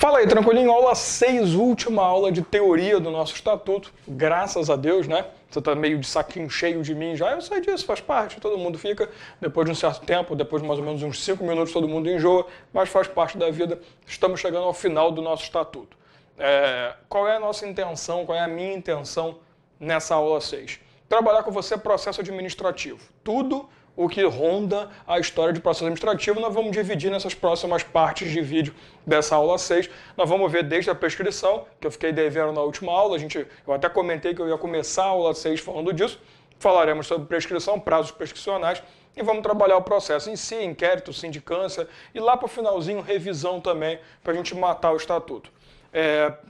Fala aí, tranquilinho? Aula 6, última aula de teoria do nosso estatuto. Graças a Deus, né? Você tá meio de saquinho cheio de mim já. Eu sei disso, faz parte, todo mundo fica. Depois de um certo tempo, depois de mais ou menos uns 5 minutos, todo mundo enjoa, mas faz parte da vida. Estamos chegando ao final do nosso estatuto. Qual é a nossa intenção, qual é a minha intenção nessa aula 6? Trabalhar com você processo administrativo. Tudo o que ronda a história de processo administrativo, nós vamos dividir nessas próximas partes de vídeo dessa aula 6. Nós vamos ver desde a prescrição, que eu fiquei devendo na última aula, eu até comentei que eu ia começar a aula 6 falando disso. Falaremos sobre prescrição, prazos prescricionais, e vamos trabalhar o processo em si, inquérito, sindicância, e lá para o finalzinho, revisão também, para a gente matar o estatuto.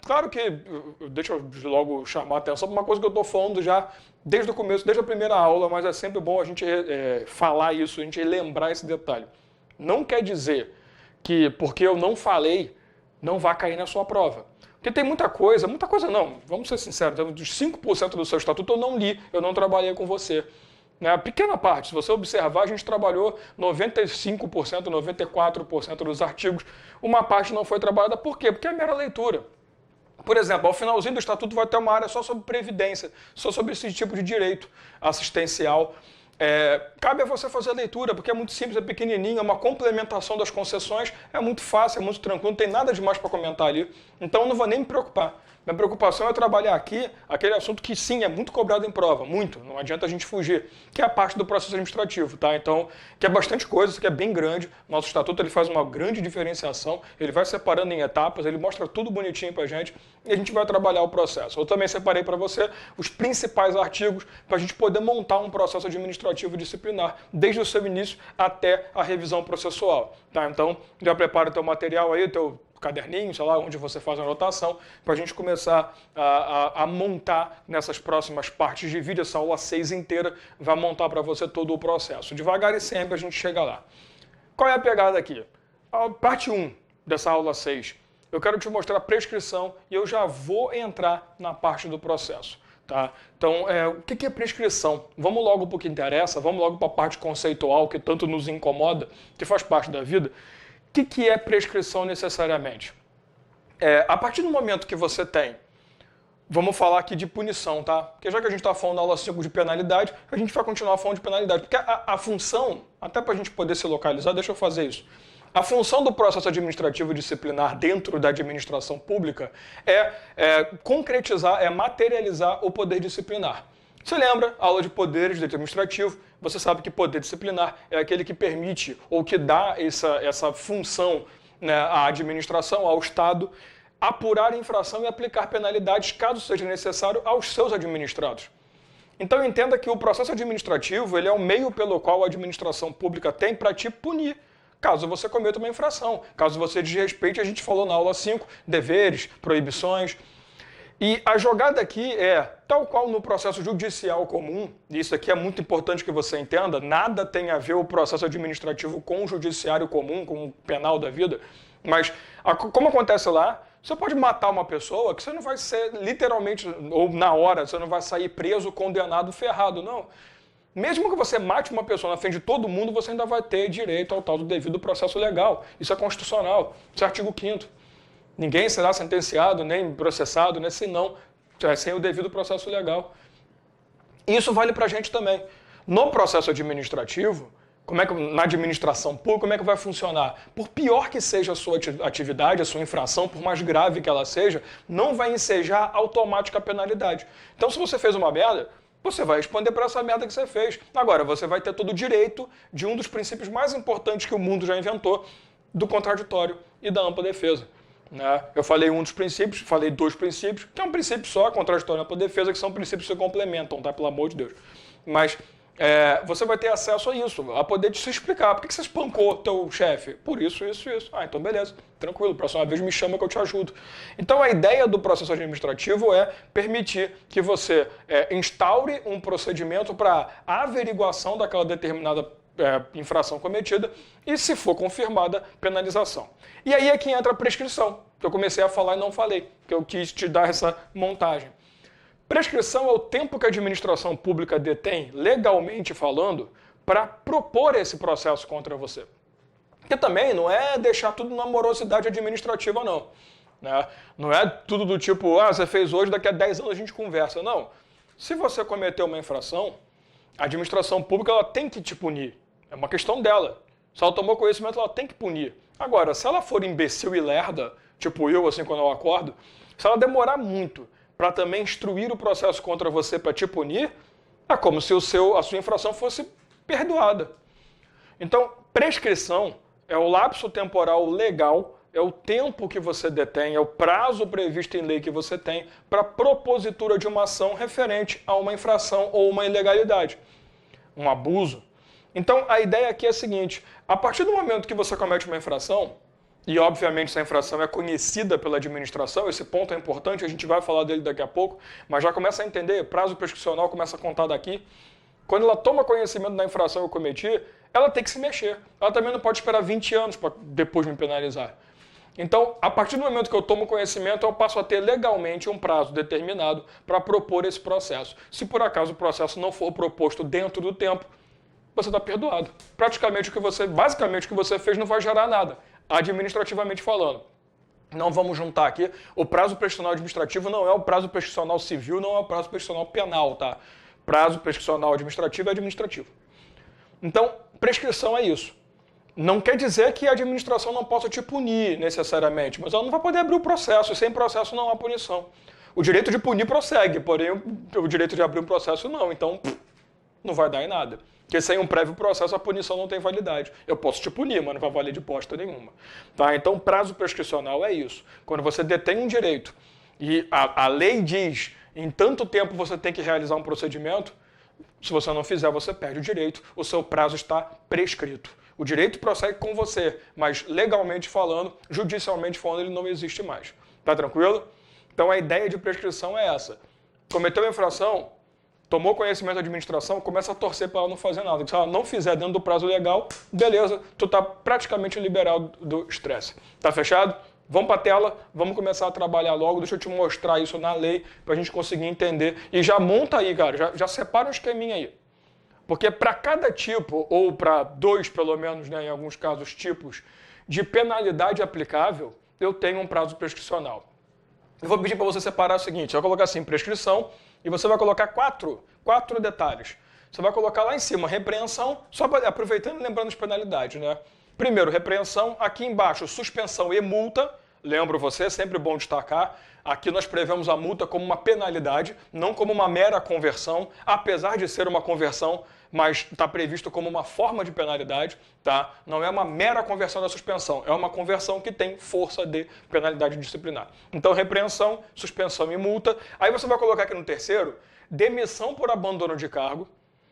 Claro que, deixa eu logo chamar a atenção para uma coisa que eu estou falando já desde o começo, desde a primeira aula, mas é sempre bom a gente falar isso, a gente lembrar esse detalhe. Não quer dizer que porque eu não falei, não vai cair na sua prova. Porque tem muita coisa não, vamos ser sinceros, dos 5% do seu estatuto eu não li, eu não trabalhei com você. Pequena parte, se você observar, a gente trabalhou 95%, 94% dos artigos. Uma parte não foi trabalhada, por quê? Porque é mera leitura. Por exemplo, ao finalzinho do estatuto vai ter uma área só sobre previdência, só sobre esse tipo de direito assistencial. Cabe a você fazer a leitura, porque é muito simples, é pequenininho, é uma complementação das concessões, é muito fácil, é muito tranquilo, não tem nada demais para comentar ali. Então eu não vou nem me preocupar. Minha preocupação é trabalhar aqui aquele assunto que sim, é muito cobrado em prova, muito, não adianta a gente fugir, que é a parte do processo administrativo, tá? Então, que é bastante coisa, isso aqui é bem grande, nosso estatuto ele faz uma grande diferenciação, ele vai separando em etapas, ele mostra tudo bonitinho pra gente e a gente vai trabalhar o processo. Eu também separei para você os principais artigos para a gente poder montar um processo administrativo disciplinar, desde o seu início até a revisão processual, tá? Então, já prepara o teu material aí, teu caderninho, sei lá, onde você faz a anotação, para a gente começar a montar nessas próximas partes de vídeo. Essa aula 6 inteira vai montar para você todo o processo. Devagar e sempre a gente chega lá. Qual é a pegada aqui? A parte 1 dessa aula 6, eu quero te mostrar a prescrição e eu já vou entrar na parte do processo. Tá? Então, o que é prescrição? Vamos logo para o que interessa, vamos logo para a parte conceitual que tanto nos incomoda, que faz parte da vida. O que é prescrição necessariamente? A partir do momento que você tem, vamos falar aqui de punição, tá? Porque já que a gente está falando na aula 5 de penalidade, a gente vai continuar falando de penalidade. Porque a função, até para a gente poder se localizar, deixa eu fazer isso. A função do processo administrativo disciplinar dentro da administração pública é concretizar, é materializar o poder disciplinar. Você lembra, a aula de poderes de direito administrativo, você sabe que poder disciplinar é aquele que permite ou que dá essa função, né, à administração, ao Estado, apurar infração e aplicar penalidades, caso seja necessário, aos seus administrados. Então entenda que o processo administrativo ele é o meio pelo qual a administração pública tem para te punir, caso você cometa uma infração, caso você desrespeite, a gente falou na aula 5, deveres, proibições. E a jogada aqui tal qual no processo judicial comum, e isso aqui é muito importante que você entenda, nada tem a ver o processo administrativo com o judiciário comum, com o penal da vida, mas como acontece lá, você pode matar uma pessoa que você não vai ser literalmente, ou na hora, você não vai sair preso, condenado, ferrado, não. Mesmo que você mate uma pessoa na frente de todo mundo, você ainda vai ter direito ao tal do devido processo legal. Isso é constitucional, isso é artigo 5º. Ninguém será sentenciado, nem processado, né, sem o devido processo legal. Isso vale para a gente também. No processo administrativo, na administração pública, como é que vai funcionar? Por pior que seja a sua atividade, a sua infração, por mais grave que ela seja, não vai ensejar automática a penalidade. Então, se você fez uma merda, você vai responder por essa merda que você fez. Agora, você vai ter todo o direito de um dos princípios mais importantes que o mundo já inventou, do contraditório e da ampla defesa. Eu falei um dos princípios, falei 2 princípios, que é um princípio só, contraditório e ampla defesa, que são princípios que se complementam, tá? Pelo amor de Deus. Mas você vai ter acesso a isso, a poder te explicar. Por que você espancou teu chefe? Por isso, isso, isso. Então beleza, tranquilo, próxima vez me chama que eu te ajudo. Então a ideia do processo administrativo é permitir que você instaure um procedimento para averiguação daquela determinada infração cometida e, se for confirmada, penalização. E aí é que entra a prescrição, que eu comecei a falar e não falei, que eu quis te dar essa montagem. Prescrição é o tempo que a administração pública detém, legalmente falando, para propor esse processo contra você. Que também não é deixar tudo na morosidade administrativa, não. né? Não é tudo do tipo, você fez hoje, daqui a 10 anos a gente conversa. Não. Se você cometeu uma infração, a administração pública ela tem que te punir. É uma questão dela. Se ela tomou conhecimento, ela tem que punir. Agora, se ela for imbecil e lerda, tipo eu, assim, quando eu acordo, se ela demorar muito para também instruir o processo contra você para te punir, é como se a sua infração fosse perdoada. Então, prescrição é o lapso temporal legal, é o tempo que você detém, é o prazo previsto em lei que você tem para propositura de uma ação referente a uma infração ou uma ilegalidade, um abuso. Então, a ideia aqui é a seguinte, a partir do momento que você comete uma infração, e obviamente essa infração é conhecida pela administração, esse ponto é importante, a gente vai falar dele daqui a pouco, mas já começa a entender, prazo prescricional começa a contar daqui. Quando ela toma conhecimento da infração que eu cometi, ela tem que se mexer. Ela também não pode esperar 20 anos para depois me penalizar. Então, a partir do momento que eu tomo conhecimento, eu passo a ter legalmente um prazo determinado para propor esse processo. Se por acaso o processo não for proposto dentro do tempo, você está perdoado. Basicamente o que você fez não vai gerar nada, administrativamente falando. Não vamos juntar aqui, o prazo prescricional administrativo não é o prazo prescricional civil, não é o prazo prescricional penal, tá? Prazo prescricional administrativo é administrativo. Então, prescrição é isso. Não quer dizer que a administração não possa te punir necessariamente, mas ela não vai poder abrir o processo, e sem processo não há punição. O direito de punir prossegue, porém o direito de abrir um processo não, então não vai dar em nada. Porque sem um prévio processo a punição não tem validade. Eu posso te punir, mas não vai valer de bosta nenhuma. Tá? Então, prazo prescricional é isso. Quando você detém um direito e a lei diz em tanto tempo você tem que realizar um procedimento, se você não fizer, você perde o direito, o seu prazo está prescrito. O direito prossegue com você, mas legalmente falando, judicialmente falando, ele não existe mais. Tá tranquilo? Então a ideia de prescrição é essa. Cometeu a infração, tomou conhecimento da administração, começa a torcer para ela não fazer nada. Se ela não fizer dentro do prazo legal, beleza, tu está praticamente liberado do estresse. Tá fechado? Vamos para a tela, vamos começar a trabalhar logo. Deixa eu te mostrar isso na lei para a gente conseguir entender. E já monta aí, cara, já separa um esqueminha aí. Porque para cada tipo, ou para dois pelo menos, né, em alguns casos, tipos de penalidade aplicável, eu tenho um prazo prescricional. Eu vou pedir para você separar o seguinte, eu vou colocar assim, prescrição, e você vai colocar quatro detalhes. Você vai colocar lá em cima, repreensão, só aproveitando e lembrando as penalidades, né? Primeiro, repreensão, aqui embaixo, suspensão e multa. Lembro você, é sempre bom destacar, aqui nós prevemos a multa como uma penalidade, não como uma mera conversão, apesar de ser uma conversão, mas está previsto como uma forma de penalidade, tá? Não é uma mera conversão da suspensão, é uma conversão que tem força de penalidade disciplinar. Então, repreensão, suspensão e multa. Aí você vai colocar aqui no terceiro, demissão por abandono de cargo,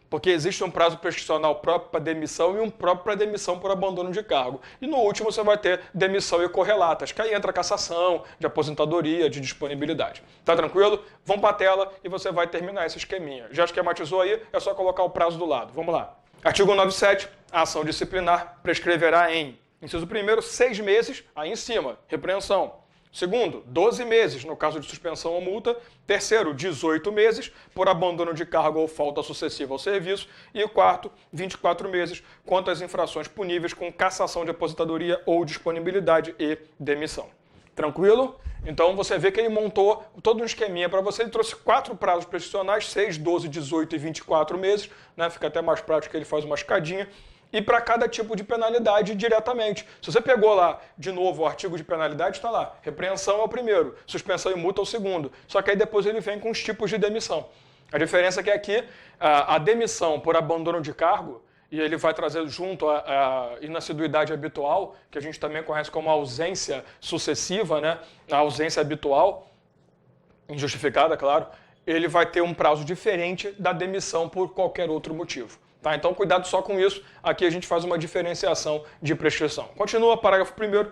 porque existe um prazo prescricional próprio para demissão e um próprio para demissão por abandono de cargo. E no último você vai ter demissão e correlatas, que aí entra cassação, de aposentadoria, de disponibilidade. Tá tranquilo? Vamos para a tela e você vai terminar esse esqueminha. Já esquematizou aí? É só colocar o prazo do lado. Vamos lá. Artigo 197. A ação disciplinar prescreverá em, inciso 1º, 6 meses, aí em cima, repreensão. Segundo, 12 meses, no caso de suspensão ou multa. Terceiro, 18 meses, por abandono de cargo ou falta sucessiva ao serviço. E o quarto, 24 meses, quanto às infrações puníveis com cassação de aposentadoria ou disponibilidade e demissão. Tranquilo? Então você vê que ele montou todo um esqueminha para você. Ele trouxe 4 prazos prescricionais, 6, 12, 18 e 24 meses. Né? Fica até mais prático que ele faz uma escadinha. E para cada tipo de penalidade diretamente. Se você pegou lá, de novo, o artigo de penalidade, está lá. Repreensão é o primeiro, suspensão e multa é o segundo. Só que aí depois ele vem com os tipos de demissão. A diferença é que aqui, a demissão por abandono de cargo, e ele vai trazer junto a inassiduidade habitual, que a gente também conhece como ausência sucessiva, né? A ausência habitual, injustificada, claro, ele vai ter um prazo diferente da demissão por qualquer outro motivo. Tá? Então, cuidado só com isso. Aqui a gente faz uma diferenciação de prescrição. Continua, parágrafo 1º.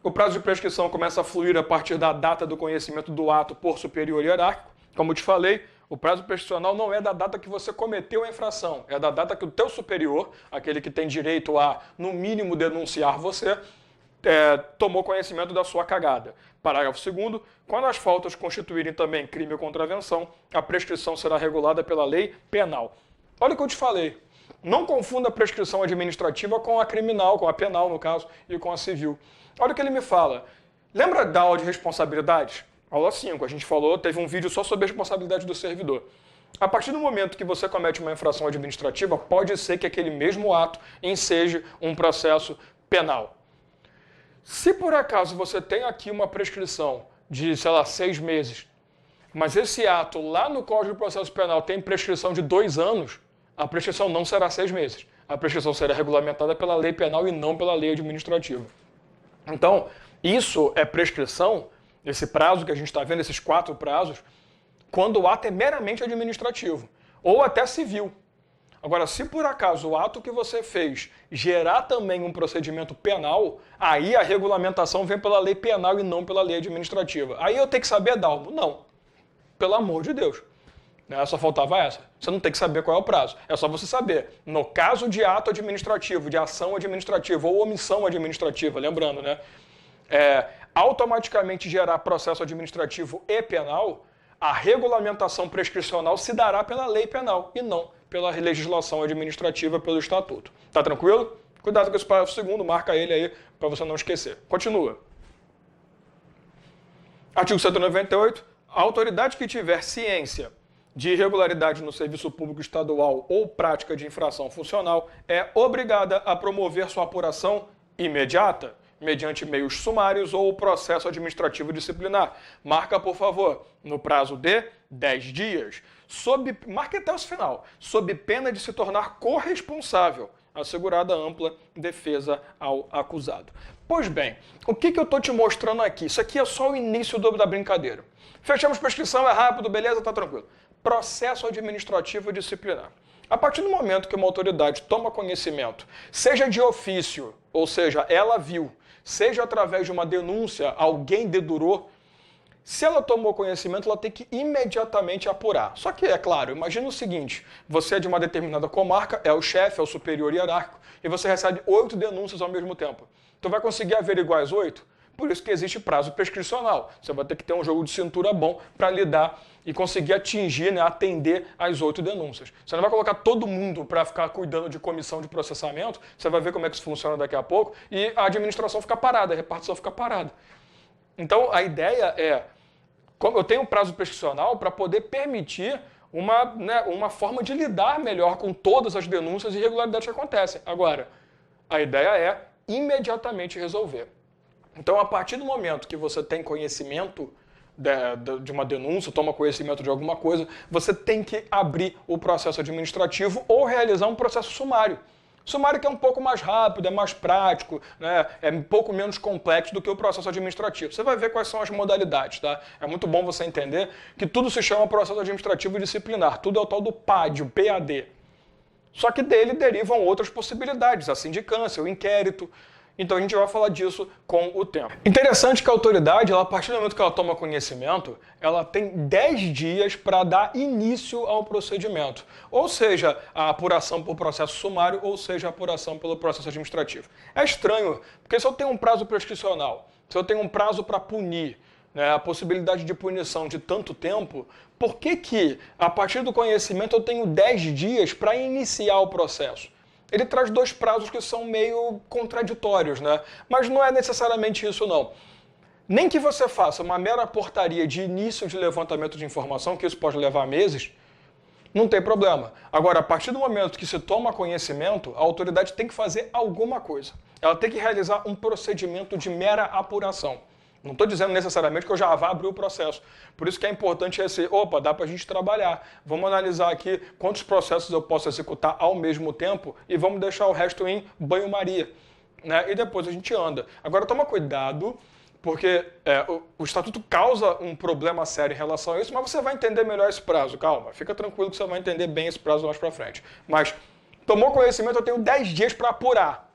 O prazo de prescrição começa a fluir a partir da data do conhecimento do ato por superior hierárquico. Como eu te falei, o prazo prescricional não é da data que você cometeu a infração, é da data que o teu superior, aquele que tem direito a, no mínimo, denunciar você, tomou conhecimento da sua cagada. Parágrafo 2º. Quando as faltas constituírem também crime ou contravenção, a prescrição será regulada pela lei penal. Olha o que eu te falei. Não confunda a prescrição administrativa com a criminal, com a penal, no caso, e com a civil. Olha o que ele me fala. Lembra da aula de responsabilidades? Aula 5, a gente falou, teve um vídeo só sobre a responsabilidade do servidor. A partir do momento que você comete uma infração administrativa, pode ser que aquele mesmo ato enseje um processo penal. Se por acaso você tem aqui uma prescrição de, 6 meses, mas esse ato lá no Código de Processo Penal tem prescrição de 2 anos, a prescrição não será 6 meses. A prescrição será regulamentada pela lei penal e não pela lei administrativa. Então, isso é prescrição, esse prazo que a gente está vendo, esses 4 prazos, quando o ato é meramente administrativo, ou até civil. Agora, se por acaso o ato que você fez gerar também um procedimento penal, aí a regulamentação vem pela lei penal e não pela lei administrativa. Aí eu tenho que saber, Dalmo? Não. Pelo amor de Deus. Só faltava essa. Você não tem que saber qual é o prazo. É só você saber. No caso de ato administrativo, de ação administrativa ou omissão administrativa, lembrando, né? Automaticamente gerar processo administrativo e penal, a regulamentação prescricional se dará pela lei penal e não pela legislação administrativa, pelo estatuto. Tá tranquilo? Cuidado com esse parágrafo segundo, marca ele aí para você não esquecer. Continua. Artigo 198. A autoridade que tiver ciência de irregularidade no serviço público estadual ou prática de infração funcional é obrigada a promover sua apuração imediata, mediante meios sumários ou processo administrativo disciplinar. Marca, por favor, no prazo de 10 dias. Marque até o final. Sob pena de se tornar corresponsável, assegurada ampla defesa ao acusado. Pois bem, o que eu estou te mostrando aqui? Isso aqui é só o início da brincadeira. Fechamos prescrição, é rápido, beleza, tá tranquilo. Processo administrativo disciplinar. A partir do momento que uma autoridade toma conhecimento, seja de ofício, ou seja, ela viu, seja através de uma denúncia, alguém dedurou, se ela tomou conhecimento, ela tem que imediatamente apurar. Só que, é claro, imagina o seguinte, você é de uma determinada comarca, é o chefe, é o superior hierárquico, e você recebe 8 denúncias ao mesmo tempo. Tu vai conseguir averiguar as 8? Por isso que existe prazo prescricional. Você vai ter que ter um jogo de cintura bom para lidar e conseguir atingir, atender as 8 denúncias. Você não vai colocar todo mundo para ficar cuidando de comissão de processamento, você vai ver como é que isso funciona daqui a pouco, e a administração fica parada, a repartição fica parada. Então, a ideia é, como eu tenho um prazo prescricional para poder permitir uma forma de lidar melhor com todas as denúncias e irregularidades que acontecem. Agora, a ideia é imediatamente resolver. Então, a partir do momento que você tem conhecimento de uma denúncia, toma conhecimento de alguma coisa, você tem que abrir o processo administrativo ou realizar um processo sumário. Sumário que é um pouco mais rápido, é mais prático, é um pouco menos complexo do que o processo administrativo. Você vai ver quais são as modalidades, tá? É muito bom você entender que tudo se chama processo administrativo disciplinar, tudo é o tal do PAD, o PAD. Só que dele derivam outras possibilidades, a sindicância, o inquérito. Então a gente vai falar disso com o tempo. Interessante que a autoridade, a partir do momento que ela toma conhecimento, ela tem 10 dias para dar início ao procedimento. Ou seja, a apuração por processo sumário, ou seja, a apuração pelo processo administrativo. É estranho, porque se eu tenho um prazo prescricional, se eu tenho um prazo para punir, a possibilidade de punição de tanto tempo, por que a partir do conhecimento eu tenho 10 dias para iniciar o processo? Ele traz 2 prazos que são meio contraditórios, Mas não é necessariamente isso, não. Nem que você faça uma mera portaria de início de levantamento de informação, que isso pode levar meses, não tem problema. Agora, a partir do momento que se toma conhecimento, a autoridade tem que fazer alguma coisa. Ela tem que realizar um procedimento de mera apuração. Não estou dizendo necessariamente que eu já vá abrir o processo. Por isso que é importante dá para a gente trabalhar. Vamos analisar aqui quantos processos eu posso executar ao mesmo tempo e vamos deixar o resto em banho-maria. E depois a gente anda. Agora toma cuidado, porque o Estatuto causa um problema sério em relação a isso, mas você vai entender melhor esse prazo. Calma, fica tranquilo que você vai entender bem esse prazo mais para frente. Mas tomou conhecimento, eu tenho 10 dias para apurar.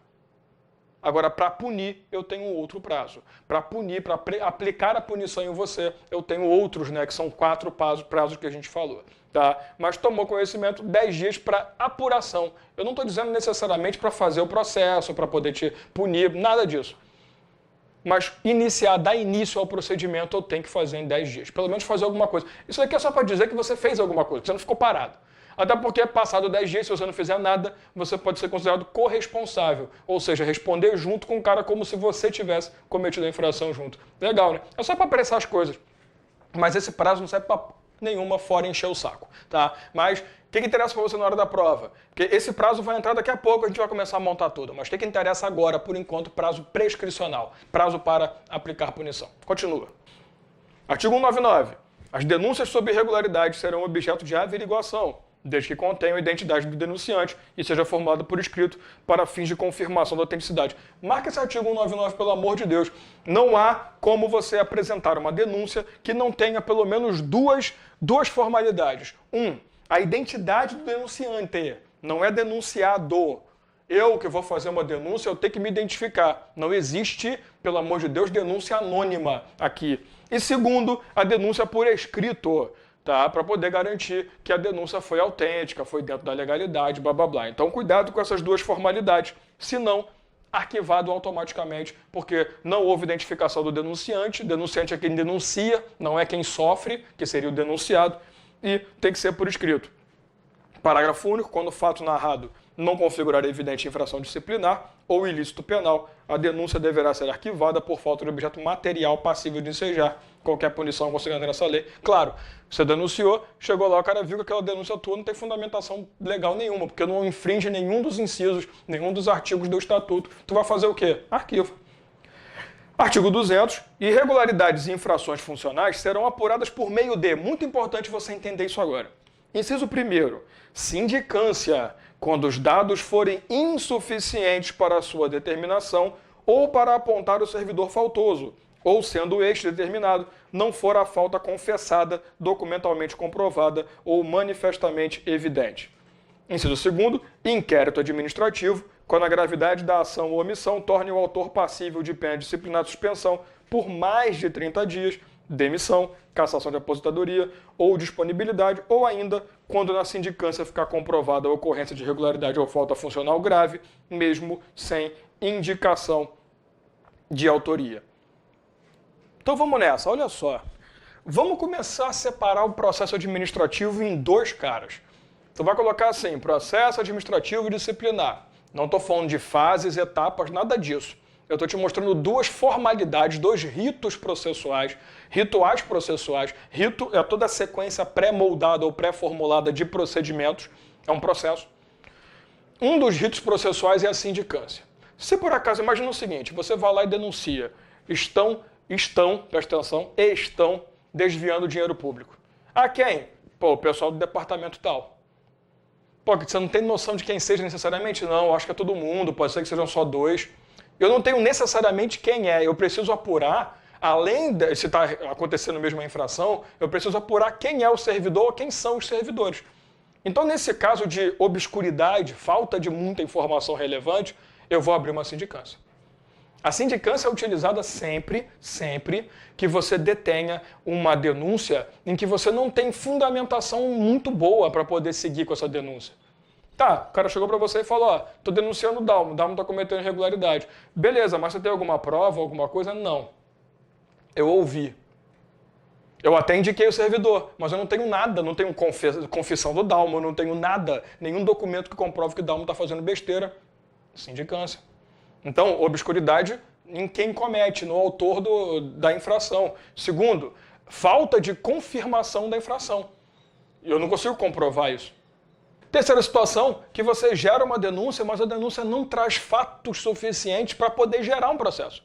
Agora, para punir, eu tenho outro prazo. Para punir, para aplicar a punição em você, eu tenho outros, que são 4 prazos que a gente falou. Tá? Mas tomou conhecimento, 10 dias para apuração. Eu não estou dizendo necessariamente para fazer o processo, para poder te punir, nada disso. Mas dar início ao procedimento, eu tenho que fazer em 10 dias. Pelo menos fazer alguma coisa. Isso aqui é só para dizer que você fez alguma coisa, que você não ficou parado. Até porque, passado 10 dias, se você não fizer nada, você pode ser considerado corresponsável. Ou seja, responder junto com o cara como se você tivesse cometido a infração junto. Legal, né? É só para apressar as coisas. Mas esse prazo não serve para nenhuma fora encher o saco, tá? Mas o que interessa para você na hora da prova? Porque esse prazo vai entrar daqui a pouco, a gente vai começar a montar tudo. Mas o que interessa agora, por enquanto, prazo prescricional. Prazo para aplicar punição. Continua. Artigo 199. As denúncias sobre irregularidades serão objeto de averiguação, desde que contenham a identidade do denunciante e seja formulada por escrito para fins de confirmação da autenticidade. Marca esse artigo 199, pelo amor de Deus. Não há como você apresentar uma denúncia que não tenha pelo menos duas formalidades. A identidade do denunciante, não é denunciado. Eu que vou fazer uma denúncia, eu tenho que me identificar. Não existe, pelo amor de Deus, denúncia anônima aqui. E segundo, a denúncia por escrito, tá? Para poder garantir que a denúncia foi autêntica, foi dentro da legalidade, blá blá blá. Então cuidado com essas duas formalidades, senão arquivado automaticamente, porque não houve identificação do denunciante. Denunciante é quem denuncia, não é quem sofre, que seria o denunciado, e tem que ser por escrito. Parágrafo único, quando o fato narrado não configurar evidente infração disciplinar ou ilícito penal, a denúncia deverá ser arquivada por falta de objeto material passível de ensejar qualquer punição considerada nessa lei. Claro, você denunciou, chegou lá, o cara viu que aquela denúncia tua não tem fundamentação legal nenhuma, porque não infringe nenhum dos incisos, nenhum dos artigos do Estatuto. Tu vai fazer o quê? Arquiva. Artigo 200. Irregularidades e infrações funcionais serão apuradas por meio de... Muito importante você entender isso agora. Inciso 1º. Sindicância, quando os dados forem insuficientes para a sua determinação ou para apontar o servidor faltoso, ou sendo este determinado, não for a falta confessada, documentalmente comprovada ou manifestamente evidente. Inciso 2º. Inquérito administrativo, quando a gravidade da ação ou omissão torne o autor passível de pena disciplinar de suspensão por mais de 30 dias, demissão, cassação de aposentadoria ou disponibilidade, ou ainda quando na sindicância ficar comprovada a ocorrência de irregularidade ou falta funcional grave, mesmo sem indicação de autoria. Então vamos nessa, olha só. Vamos começar a separar o processo administrativo em dois caras. Tu vai colocar assim, processo administrativo e disciplinar. Não estou falando de fases, etapas, nada disso. Eu estou te mostrando duas formalidades, dois ritos processuais, rituais processuais. Rito é toda a sequência pré-moldada ou pré-formulada de procedimentos, é um processo. Um dos ritos processuais é a sindicância. Se por acaso, imagina o seguinte, você vai lá e denuncia, estão, presta atenção, estão desviando dinheiro público. A quem? Pô, o pessoal do departamento tal. Pô, você não tem noção de quem seja necessariamente? Não, eu acho que é todo mundo, pode ser que sejam só dois. Eu não tenho necessariamente quem é, eu preciso apurar, além de se está acontecendo mesmo a infração, eu preciso apurar quem é o servidor ou quem são os servidores. Então, nesse caso de obscuridade, falta de muita informação relevante, eu vou abrir uma sindicância. A sindicância é utilizada sempre que você detenha uma denúncia em que você não tem fundamentação muito boa para poder seguir com essa denúncia. Tá, o cara chegou para você e falou, ó, tô denunciando o Dalmo tá cometendo irregularidade. Beleza, mas você tem alguma prova, alguma coisa? Não. Eu ouvi. Eu até indiquei o servidor, mas eu não tenho nada, não tenho confissão do Dalmo, eu não tenho nada, nenhum documento que comprove que o Dalmo tá fazendo besteira. Sindicância. Então, obscuridade em quem comete, no autor da infração. Segundo, falta de confirmação da infração. Eu não consigo comprovar isso. Terceira situação, que você gera uma denúncia, mas a denúncia não traz fatos suficientes para poder gerar um processo.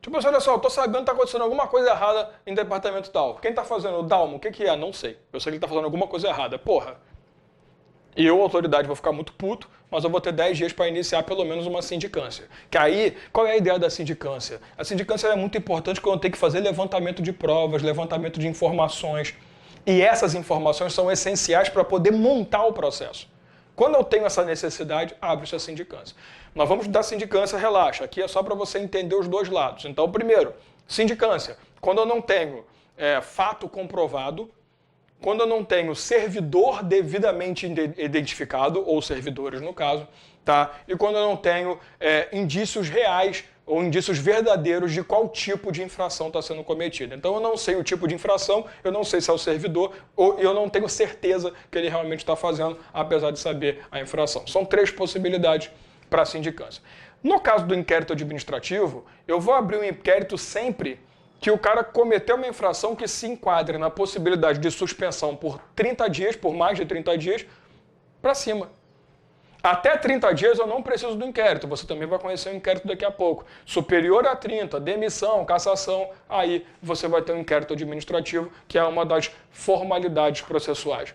Tipo assim, olha só, eu tô sabendo que tá acontecendo alguma coisa errada em departamento tal. Quem tá fazendo? O Dalmo, o que é? Não sei. Eu sei que ele tá fazendo alguma coisa errada. Porra. E eu, autoridade, vou ficar muito puto, mas eu vou ter 10 dias para iniciar pelo menos uma sindicância. Que aí, qual é a ideia da sindicância? A sindicância é muito importante quando eu tenho que fazer levantamento de provas, levantamento de informações. E essas informações são essenciais para poder montar o processo. Quando eu tenho essa necessidade, abre-se a sindicância. Nós vamos dar sindicância, relaxa. Aqui é só para você entender os dois lados. Então, primeiro, sindicância. Quando eu não tenho fato comprovado, quando eu não tenho servidor devidamente identificado, ou servidores no caso, tá? E quando eu não tenho indícios reais ou indícios verdadeiros de qual tipo de infração está sendo cometida. Então eu não sei o tipo de infração, eu não sei se é o servidor, ou eu não tenho certeza que ele realmente está fazendo, apesar de saber a infração. São 3 possibilidades para a sindicância. No caso do inquérito administrativo, eu vou abrir um inquérito sempre que o cara cometeu uma infração que se enquadre na possibilidade de suspensão por 30 dias, por mais de 30 dias, para cima. Até 30 dias eu não preciso do inquérito, você também vai conhecer o inquérito daqui a pouco. Superior a 30, demissão, cassação, aí você vai ter um inquérito administrativo, que é uma das formalidades processuais.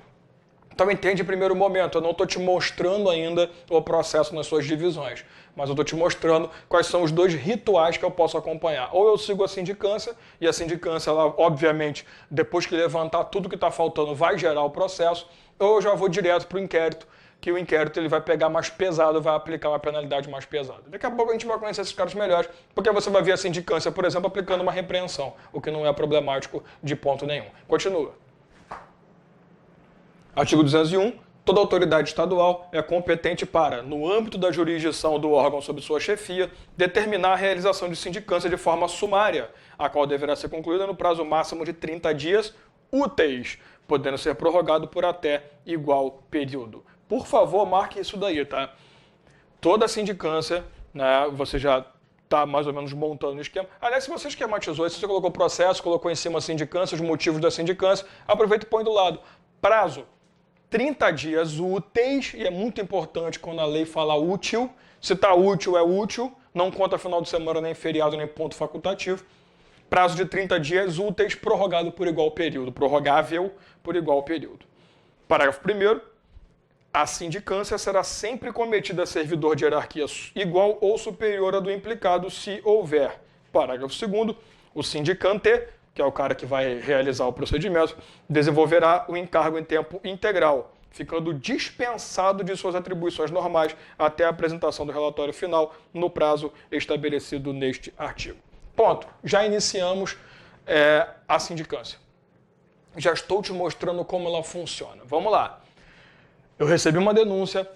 Então entende em primeiro momento, eu não estou te mostrando ainda o processo nas suas divisões, mas eu estou te mostrando quais são os 2 rituais que eu posso acompanhar. Ou eu sigo a sindicância, e a sindicância, ela, obviamente, depois que levantar tudo que está faltando, vai gerar o processo, ou eu já vou direto para o inquérito, que o inquérito ele vai pegar mais pesado, vai aplicar uma penalidade mais pesada. Daqui a pouco a gente vai conhecer esses caras melhores, porque você vai ver a sindicância, por exemplo, aplicando uma repreensão, o que não é problemático de ponto nenhum. Continua. Artigo 201. Toda autoridade estadual é competente para, no âmbito da jurisdição do órgão sob sua chefia, determinar a realização de sindicância de forma sumária, a qual deverá ser concluída no prazo máximo de 30 dias úteis, podendo ser prorrogado por até igual período. Por favor, marque isso daí, tá? Toda sindicância, né, você já está mais ou menos montando o esquema. Aliás, se você esquematizou, se você colocou o processo, colocou em cima a sindicância, os motivos da sindicância, aproveita e põe do lado. Prazo, 30 dias úteis, e é muito importante quando a lei fala útil. Se está útil, é útil, não conta final de semana, nem feriado, nem ponto facultativo. Prazo de 30 dias úteis, prorrogado por igual período, prorrogável por igual período. Parágrafo 1º. A sindicância será sempre cometida a servidor de hierarquia igual ou superior à do implicado, se houver. Parágrafo 2º. O sindicante, que é o cara que vai realizar o procedimento, desenvolverá o encargo em tempo integral, ficando dispensado de suas atribuições normais até a apresentação do relatório final no prazo estabelecido neste artigo. Ponto. Já iniciamos a sindicância. Já estou te mostrando como ela funciona. Vamos lá. Eu recebi uma denúncia,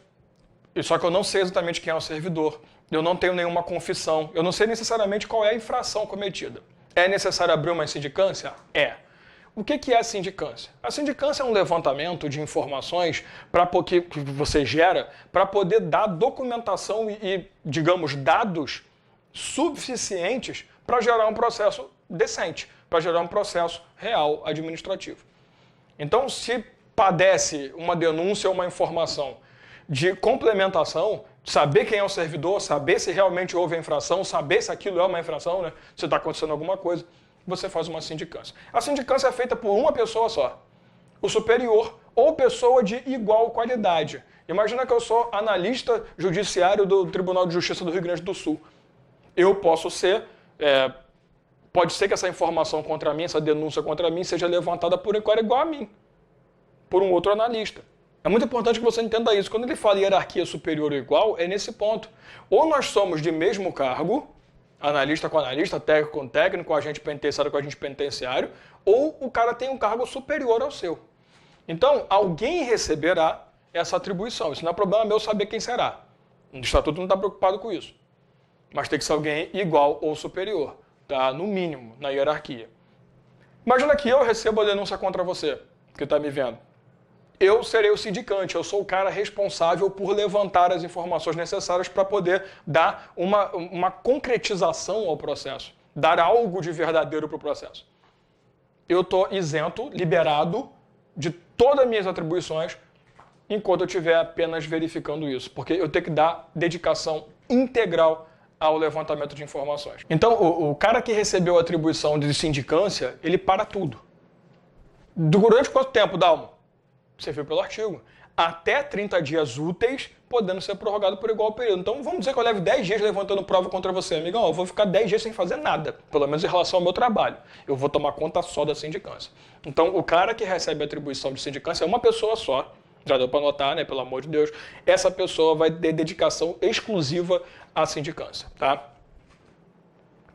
só que eu não sei exatamente quem é o servidor, eu não tenho nenhuma confissão, eu não sei necessariamente qual é a infração cometida. É necessário abrir uma sindicância? É. O que é a sindicância? A sindicância é um levantamento de informações que você gera para poder dar documentação e, digamos, dados suficientes para gerar um processo decente, para gerar um processo real administrativo. Então, se padece uma denúncia ou uma informação de complementação, saber quem é o servidor, saber se realmente houve a infração, saber se aquilo é uma infração, né? Se está acontecendo alguma coisa, você faz uma sindicância. A sindicância é feita por uma pessoa só, o superior ou pessoa de igual qualidade. Imagina que eu sou analista judiciário do Tribunal de Justiça do Rio Grande do Sul. Eu posso ser, pode ser que essa informação contra mim, essa denúncia contra mim, seja levantada por um cara igual a mim, por um outro analista. É muito importante que você entenda isso. Quando ele fala hierarquia superior ou igual, é nesse ponto. Ou nós somos de mesmo cargo, analista com analista, técnico com técnico, agente penitenciário com agente penitenciário, ou o cara tem um cargo superior ao seu. Então, alguém receberá essa atribuição. Isso não é problema meu saber quem será. O estatuto não está preocupado com isso. Mas tem que ser alguém igual ou superior, tá? No mínimo, na hierarquia. Imagina que eu recebo a denúncia contra você, que está me vendo. Eu serei o sindicante, eu sou o cara responsável por levantar as informações necessárias para poder dar uma concretização ao processo, dar algo de verdadeiro para o processo. Eu estou isento, liberado de todas as minhas atribuições enquanto eu estiver apenas verificando isso, porque eu tenho que dar dedicação integral ao levantamento de informações. Então, o cara que recebeu a atribuição de sindicância, ele para tudo. Durante quanto tempo, Dalmo? Você viu pelo artigo. Até 30 dias úteis, podendo ser prorrogado por igual período. Então, vamos dizer que eu leve 10 dias levantando prova contra você. Amigão, eu vou ficar 10 dias sem fazer nada, pelo menos em relação ao meu trabalho. Eu vou tomar conta só da sindicância. Então, o cara que recebe a atribuição de sindicância é uma pessoa só. Já deu para notar, né? Pelo amor de Deus. Essa pessoa vai ter dedicação exclusiva à sindicância, tá?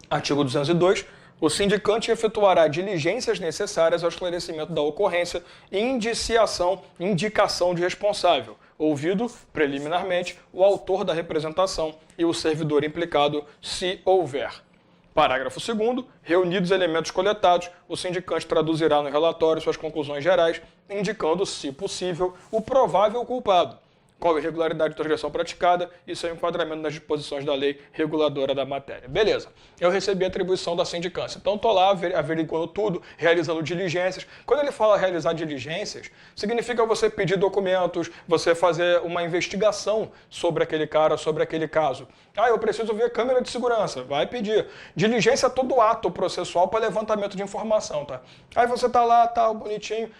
Artigo 202. O sindicante efetuará diligências necessárias ao esclarecimento da ocorrência e indicação de responsável, ouvido preliminarmente o autor da representação e o servidor implicado, se houver. Parágrafo 2º. Reunidos elementos coletados, o sindicante traduzirá no relatório suas conclusões gerais, indicando, se possível, o provável culpado, qual a irregularidade de transgressão praticada e seu enquadramento nas disposições da lei reguladora da matéria. Beleza, eu recebi a atribuição da sindicância, então estou lá averiguando tudo, realizando diligências. Quando ele fala realizar diligências, significa você pedir documentos, você fazer uma investigação sobre aquele cara, sobre aquele caso. Ah, eu preciso ver câmera de segurança, vai pedir. Diligência é todo ato processual para levantamento de informação, tá? Aí você tá lá, tal, bonitinho,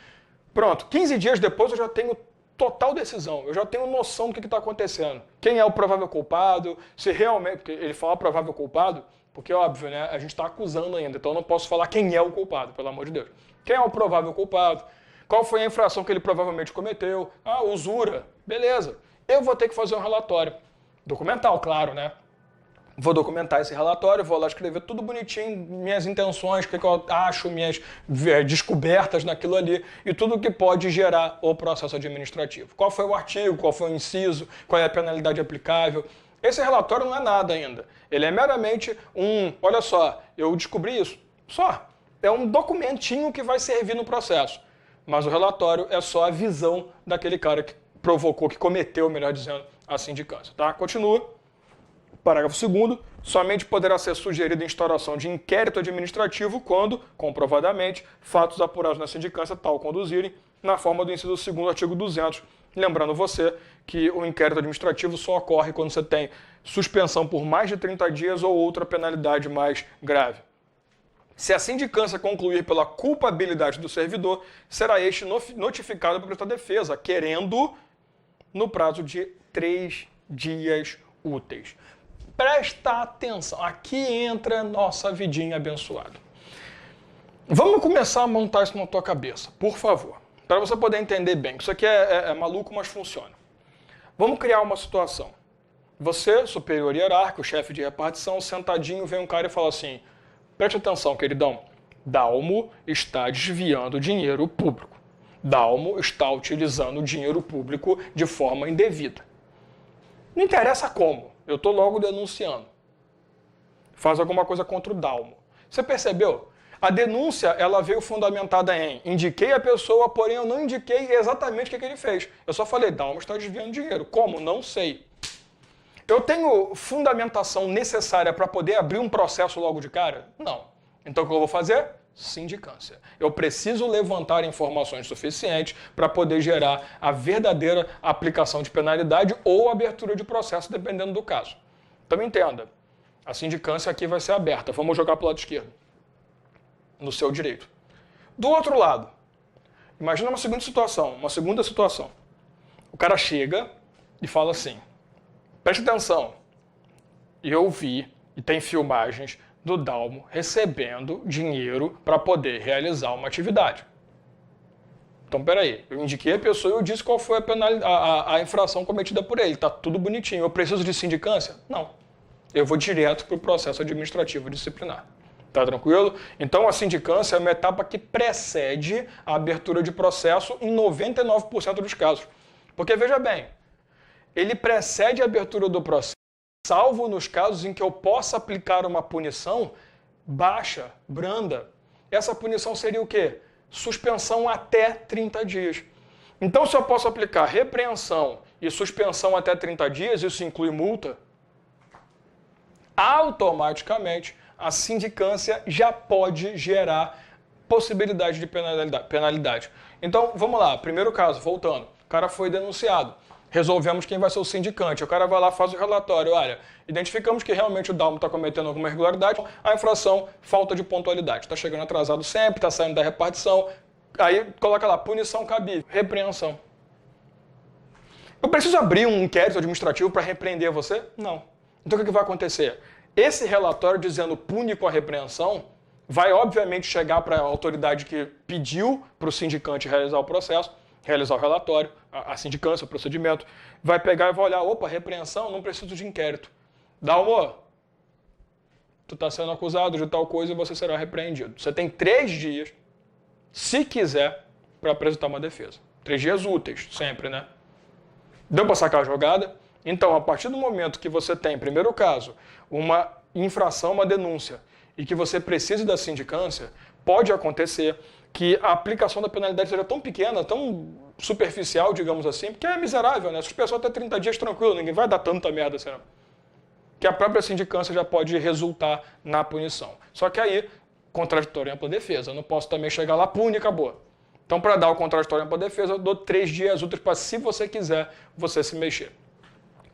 pronto, 15 dias depois eu já tenho total decisão, eu já tenho noção do que está acontecendo. Quem é o provável culpado, se realmente... Porque ele fala provável culpado, porque, óbvio, né, a gente está acusando ainda, então eu não posso falar quem é o culpado, pelo amor de Deus. Quem é o provável culpado? Qual foi a infração que ele provavelmente cometeu? Ah, usura. Beleza. Eu vou ter que fazer um relatório. Documental, claro, né? Vou documentar esse relatório, vou lá escrever tudo bonitinho, minhas intenções, o que eu acho, minhas descobertas naquilo ali e tudo que pode gerar o processo administrativo. Qual foi o artigo, qual foi o inciso, qual é a penalidade aplicável. Esse relatório não é nada ainda. Ele é meramente olha só, eu descobri isso. Só. É um documentinho que vai servir no processo. Mas o relatório é só a visão daquele cara que provocou, que cometeu, melhor dizendo, a sindicância. Tá? Continua. Parágrafo 2º. Somente poderá ser sugerida a instauração de inquérito administrativo quando, comprovadamente, fatos apurados na sindicância tal conduzirem, na forma do inciso 2º do artigo 200. Lembrando você que o inquérito administrativo só ocorre quando você tem suspensão por mais de 30 dias ou outra penalidade mais grave. Se a sindicância concluir pela culpabilidade do servidor, será este notificado para prestar defesa, querendo no prazo de 3 dias úteis. Presta atenção, aqui entra nossa vidinha abençoada. Vamos começar a montar isso na tua cabeça, por favor, para você poder entender bem. Isso aqui é maluco, mas funciona. Vamos criar uma situação. Você, superior hierárquico, chefe de repartição, sentadinho, vem um cara e fala assim, preste atenção, queridão, Dalmo está desviando dinheiro público. Dalmo está utilizando dinheiro público de forma indevida. Não interessa como. Eu estou logo denunciando. Faz alguma coisa contra o Dalmo. Você percebeu? A denúncia ela veio fundamentada em indiquei a pessoa, porém eu não indiquei exatamente o que ele fez. Eu só falei, Dalmo está desviando dinheiro. Como? Não sei. Eu tenho fundamentação necessária para poder abrir um processo logo de cara? Não. Então o que eu vou fazer? Sindicância. Eu preciso levantar informações suficientes para poder gerar a verdadeira aplicação de penalidade ou abertura de processo, dependendo do caso. Então entenda, a sindicância aqui vai ser aberta. Vamos jogar para o lado esquerdo, no seu direito. Do outro lado, imagina uma segunda situação. O cara chega e fala assim, preste atenção, eu vi, e tem filmagens, do Dalmo recebendo dinheiro para poder realizar uma atividade. Então, peraí, eu indiquei a pessoa e eu disse qual foi a infração cometida por ele. Tá tudo bonitinho. Eu preciso de sindicância? Não. Eu vou direto para o processo administrativo disciplinar. Tá tranquilo? Então, a sindicância é uma etapa que precede a abertura de processo em 99% dos casos. Porque, veja bem, ele precede a abertura do processo, salvo nos casos em que eu possa aplicar uma punição baixa, branda. Essa punição seria o quê? Suspensão até 30 dias. Então, se eu posso aplicar repreensão e suspensão até 30 dias, isso inclui multa, automaticamente a sindicância já pode gerar possibilidade de penalidade. Então, vamos lá. Primeiro caso, voltando. O cara foi denunciado. Resolvemos quem vai ser o sindicante. O cara vai lá, faz o relatório. Olha, identificamos que realmente o Dalmo está cometendo alguma irregularidade. A infração, falta de pontualidade. Está chegando atrasado sempre, está saindo da repartição. Aí coloca lá, punição cabível, repreensão. Eu preciso abrir um inquérito administrativo para repreender você? Não. Então o que vai acontecer? Esse relatório dizendo pune com a repreensão vai obviamente chegar para a autoridade que pediu para o sindicante realizar o processo, realizar o relatório, a sindicância, o procedimento, vai pegar e vai olhar, opa, repreensão, não preciso de inquérito. Dalmo, tu está sendo acusado de tal coisa e você será repreendido. Você tem 3 dias, se quiser, para apresentar uma defesa. 3 dias úteis, sempre, né? Deu para sacar a jogada? Então, a partir do momento que você tem, primeiro caso, uma infração, uma denúncia, e que você precise da sindicância, pode acontecer que a aplicação da penalidade seja tão pequena, tão superficial, digamos assim, porque é miserável, né? Suspensão até 30 dias tranquilo, ninguém vai dar tanta merda assim, não. Que a própria sindicância já pode resultar na punição. Só que aí, contraditório em ampla defesa. Eu não posso também chegar lá, pune e acabou. Então, para dar o contraditório em ampla defesa, eu dou 3 dias úteis para, se você quiser, você se mexer.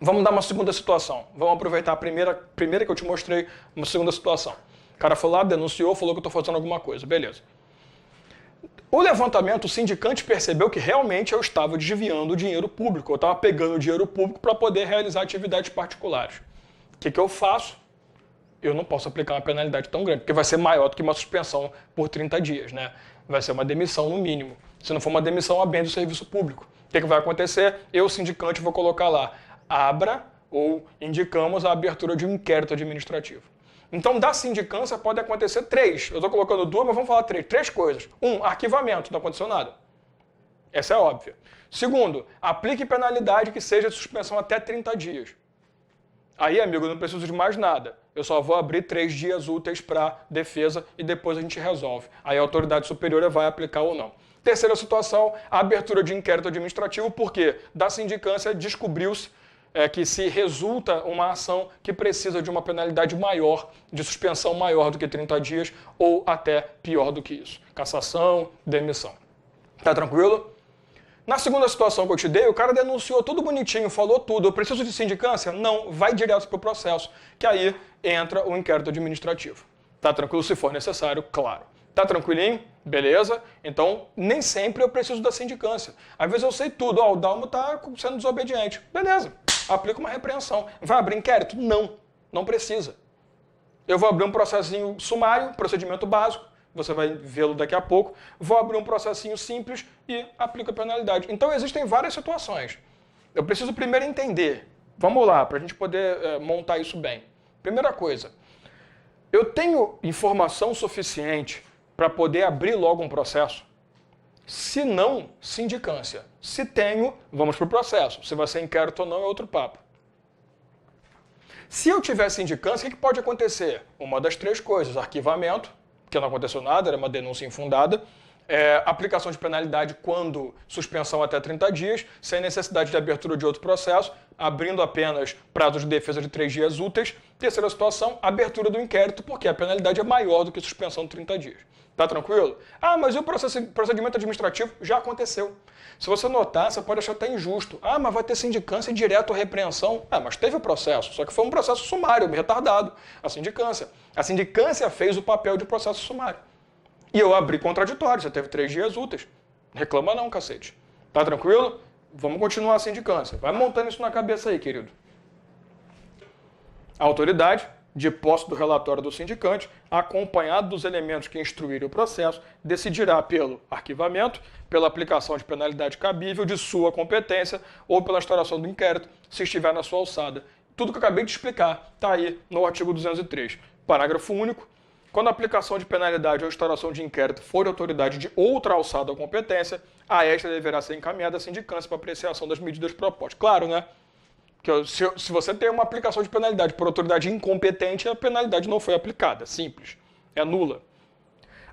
Vamos dar uma segunda situação. Vamos aproveitar a primeira que eu te mostrei, uma segunda situação. O cara foi lá, denunciou, falou que eu estou fazendo alguma coisa. Beleza. O levantamento, o sindicante percebeu que realmente eu estava desviando o dinheiro público. Eu estava pegando o dinheiro público para poder realizar atividades particulares. O que eu faço? Eu não posso aplicar uma penalidade tão grande, porque vai ser maior do que uma suspensão por 30 dias, né? Vai ser uma demissão no mínimo. Se não for uma demissão, a bem do serviço público. O que vai acontecer? Eu, sindicante, vou colocar lá, abra ou indicamos a abertura de um inquérito administrativo. Então, da sindicância pode acontecer 3. Eu estou colocando 2, mas vamos falar 3. 3 coisas. 1, arquivamento, não aconteceu nada. Essa é óbvia. Segundo, aplique penalidade que seja de suspensão até 30 dias. Aí, amigo, eu não preciso de mais nada. Eu só vou abrir 3 dias úteis para defesa e depois a gente resolve. Aí a autoridade superior vai aplicar ou não. Terceira situação, a abertura de inquérito administrativo, porque da sindicância descobriu-se que se resulta uma ação que precisa de uma penalidade maior, de suspensão maior do que 30 dias ou até pior do que isso. Cassação, demissão. Tá tranquilo? Na segunda situação que eu te dei, o cara denunciou tudo bonitinho, falou tudo. Eu preciso de sindicância? Não, vai direto para o processo, que aí entra o inquérito administrativo. Tá tranquilo? Se for necessário, claro. Tá tranquilinho? Beleza? Então, nem sempre eu preciso da sindicância. Às vezes eu sei tudo. Ó, o Dalmo tá sendo desobediente. Beleza. Aplica uma repreensão. Vai abrir inquérito? Não. Não precisa. Eu vou abrir um processinho sumário, procedimento básico. Você vai vê-lo daqui a pouco. Vou abrir um processinho simples e aplico a penalidade. Então, existem várias situações. Eu preciso primeiro entender. Vamos lá, para a gente poder montar isso bem. Primeira coisa, eu tenho informação suficiente para poder abrir logo um processo? Se não, sindicância. Se tenho, vamos para o processo. Se vai ser inquérito ou não é outro papo. Se eu tiver sindicância, o que pode acontecer? Uma das 3 coisas. Arquivamento, que não aconteceu nada, era uma denúncia infundada. Aplicação de penalidade quando suspensão até 30 dias, sem necessidade de abertura de outro processo, abrindo apenas prazo de defesa de 3 dias úteis. Terceira situação, abertura do inquérito, porque a penalidade é maior do que suspensão de 30 dias. Tá tranquilo? Ah, mas e o procedimento administrativo? Já aconteceu. Se você notar, você pode achar até injusto. Ah, mas vai ter sindicância direto à repreensão. Ah, mas teve o processo, só que foi um processo sumário, retardado. A sindicância. A sindicância fez o papel de processo sumário. E eu abri contraditório, você teve 3 dias úteis. Reclama não, cacete. Tá tranquilo? Vamos continuar a sindicância. Vai montando isso na cabeça aí, querido. A autoridade, de posse do relatório do sindicante, acompanhado dos elementos que instruírem o processo, decidirá pelo arquivamento, pela aplicação de penalidade cabível de sua competência ou pela instauração do inquérito, se estiver na sua alçada. Tudo que eu acabei de explicar está aí no artigo 203. Parágrafo único. Quando a aplicação de penalidade ou instauração de inquérito for de autoridade de outra alçada ou competência, a esta deverá ser encaminhada à sindicância para apreciação das medidas propostas. Claro, né? Que se você tem uma aplicação de penalidade por autoridade incompetente, a penalidade não foi aplicada. Simples. É nula.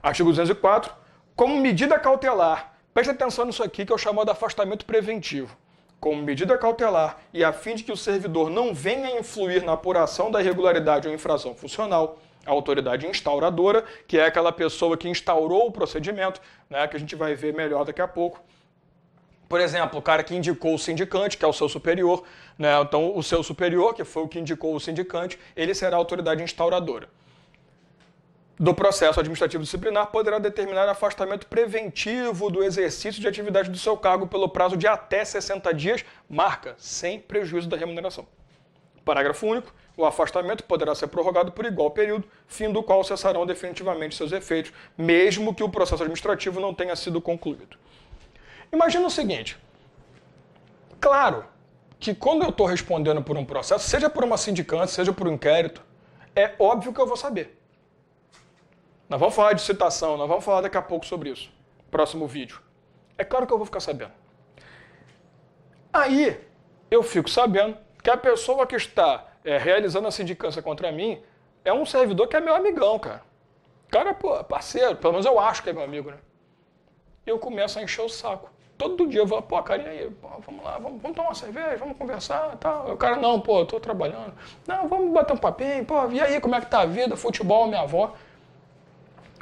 Artigo 204. Como medida cautelar, preste atenção nisso aqui que é o chamado afastamento preventivo. Como medida cautelar e a fim de que o servidor não venha a influir na apuração da irregularidade ou infração funcional, a autoridade instauradora, que é aquela pessoa que instaurou o procedimento, né, que a gente vai ver melhor daqui a pouco. Por exemplo, o cara que indicou o sindicante, que é o seu superior, né, então o seu superior, que foi o que indicou o sindicante, ele será a autoridade instauradora. Do processo administrativo disciplinar, poderá determinar afastamento preventivo do exercício de atividade do seu cargo pelo prazo de até 60 dias, marca, sem prejuízo da remuneração. Parágrafo único. O afastamento poderá ser prorrogado por igual período, fim do qual cessarão definitivamente seus efeitos, mesmo que o processo administrativo não tenha sido concluído. Imagina o seguinte. Claro que quando eu estou respondendo por um processo, seja por uma sindicância, seja por um inquérito, é óbvio que eu vou saber. Nós vamos falar de citação, nós vamos falar daqui a pouco sobre isso. Próximo vídeo. É claro que eu vou ficar sabendo. Aí, eu fico sabendo que a pessoa que está realizando a sindicância contra mim é um servidor que é meu amigão, cara. Cara, pô, parceiro, pelo menos eu acho que é meu amigo, né? E eu começo a encher o saco. Todo dia eu vou, pô, carinha aí, pô, vamos lá, vamos tomar uma cerveja, vamos conversar e tal. O cara, não, pô, eu tô trabalhando. Não, vamos bater um papinho, pô, e aí, como é que tá a vida, futebol, minha avó.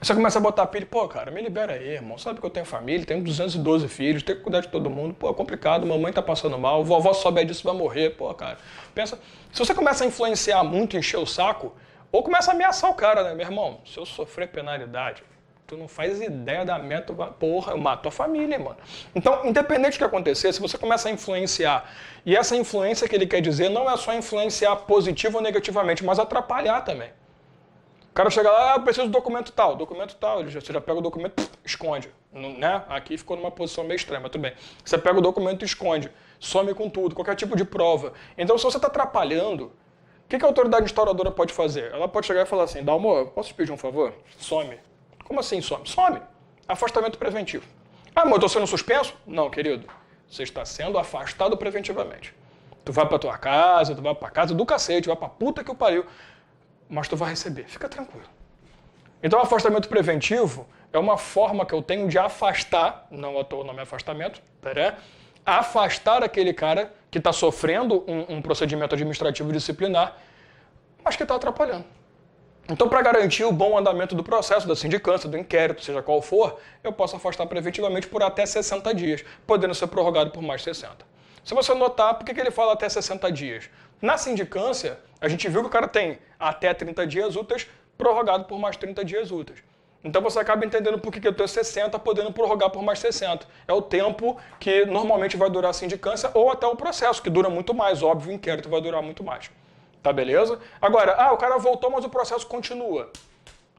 Você começa a botar pilha, pô, cara, me libera aí, irmão. Sabe que eu tenho família, tenho 212 filhos, tenho que cuidar de todo mundo. Pô, é complicado, mamãe tá passando mal, vovó souber disso vai morrer. Pô, cara, pensa. Se você começa a influenciar muito, encher o saco, ou começa a ameaçar o cara, né, meu irmão? Se eu sofrer penalidade, tu não faz ideia da meta, porra, eu mato a família, mano. Então, independente do que acontecer, se você começa a influenciar, e essa influência que ele quer dizer não é só influenciar positivo ou negativamente, mas atrapalhar também. O cara chega lá, eu preciso do documento tal, você já pega o documento, esconde, né? Aqui ficou numa posição meio extrema, tudo bem. Você pega o documento e esconde, some com tudo, qualquer tipo de prova. Então, se você está atrapalhando, o que a autoridade instauradora pode fazer? Ela pode chegar e falar assim, Dalmo, posso te pedir um favor? Some. Como assim some? Some. Afastamento preventivo. Ah, mas eu estou sendo suspenso? Não, querido. Você está sendo afastado preventivamente. Tu vai para tua casa, tu vai para casa do cacete, vai para puta que o pariu. Mas tu vai receber. Fica tranquilo. Então, o afastamento preventivo é uma forma que eu tenho de afastar, não à toa o nome é afastamento, afastar aquele cara que está sofrendo um procedimento administrativo disciplinar, mas que está atrapalhando. Então, para garantir o bom andamento do processo, da sindicância, do inquérito, seja qual for, eu posso afastar preventivamente por até 60 dias, podendo ser prorrogado por mais 60. Se você notar, por que ele fala até 60 dias? Na sindicância, a gente viu que o cara tem até 30 dias úteis, prorrogado por mais 30 dias úteis. Então você acaba entendendo por que eu tenho 60, podendo prorrogar por mais 60. É o tempo que normalmente vai durar a sindicância ou até o processo, que dura muito mais, óbvio, o inquérito vai durar muito mais. Tá beleza? Agora, o cara voltou, mas o processo continua.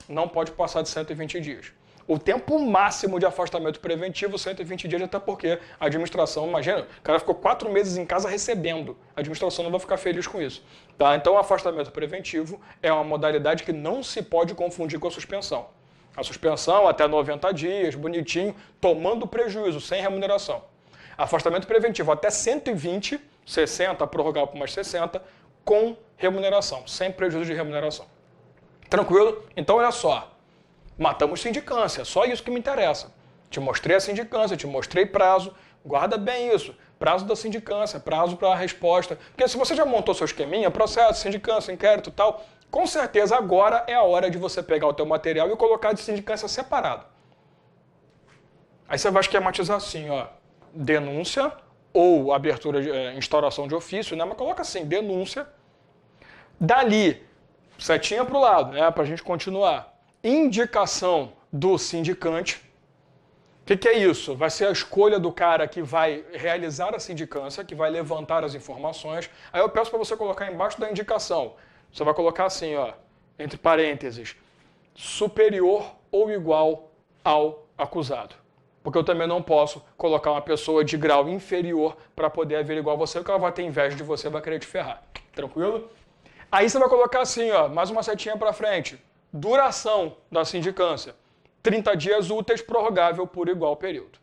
Não pode passar de 120 dias. O tempo máximo de afastamento preventivo, 120 dias, até porque a administração, imagina, o cara ficou 4 meses em casa recebendo. A administração não vai ficar feliz com isso. Tá? Então, o afastamento preventivo é uma modalidade que não se pode confundir com a suspensão. A suspensão, até 90 dias, bonitinho, tomando prejuízo, sem remuneração. Afastamento preventivo, até 120, 60, prorrogar por mais 60, com remuneração, sem prejuízo de remuneração. Tranquilo? Então, olha só. Matamos sindicância, só isso que me interessa. Te mostrei a sindicância, te mostrei prazo, guarda bem isso. Prazo da sindicância, prazo para a resposta. Porque se você já montou seu esqueminha, processo, sindicância, inquérito e tal, com certeza agora é a hora de você pegar o teu material e colocar de sindicância separado. Aí você vai esquematizar assim, ó, denúncia ou abertura de instauração de ofício, né? Mas coloca assim, denúncia. Dali, setinha para o lado, né? Para a gente continuar. Indicação do sindicante. O que é isso? Vai ser a escolha do cara que vai realizar a sindicância, que vai levantar as informações. Aí eu peço para você colocar embaixo da indicação. Você vai colocar assim, ó, entre parênteses, superior ou igual ao acusado. Porque eu também não posso colocar uma pessoa de grau inferior para poder averiguar você, porque ela vai ter inveja de você e vai querer te ferrar. Tranquilo? Aí você vai colocar assim, ó, mais uma setinha para frente. Duração da sindicância, 30 dias úteis, prorrogável por igual período.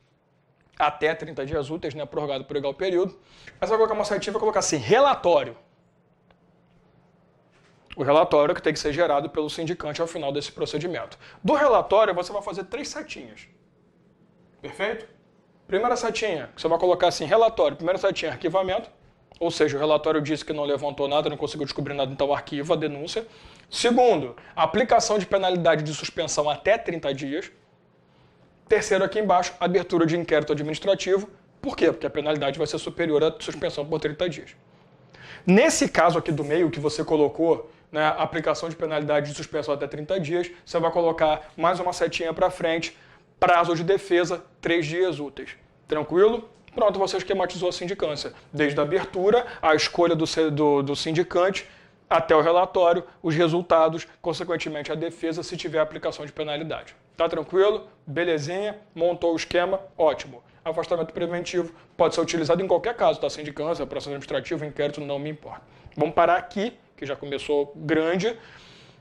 Até 30 dias úteis, né, prorrogado por igual período. Aí você vai colocar uma setinha e vai colocar assim, relatório. O relatório que tem que ser gerado pelo sindicante ao final desse procedimento. Do relatório, você vai fazer 3 setinhas. Perfeito? Primeira setinha, que você vai colocar assim, relatório. Primeira setinha, arquivamento. Ou seja, o relatório disse que não levantou nada, não conseguiu descobrir nada, então arquiva a denúncia. Segundo, aplicação de penalidade de suspensão até 30 dias. Terceiro, aqui embaixo, abertura de inquérito administrativo. Por quê? Porque a penalidade vai ser superior à suspensão por 30 dias. Nesse caso aqui do meio que você colocou, né, aplicação de penalidade de suspensão até 30 dias, você vai colocar mais uma setinha para frente, prazo de defesa, 3 dias úteis. Tranquilo? Pronto, você esquematizou a sindicância. Desde a abertura, a escolha do sindicante, até o relatório, os resultados, consequentemente a defesa, se tiver aplicação de penalidade. Tá tranquilo? Belezinha? Montou o esquema? Ótimo. Afastamento preventivo pode ser utilizado em qualquer caso, tá? Sindicância, processo administrativo, inquérito, não me importa. Vamos parar aqui, que já começou grande.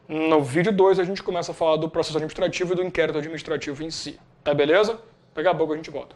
No vídeo 2 a gente começa a falar do processo administrativo e do inquérito administrativo em si. Tá beleza? Daqui a pouco a gente volta.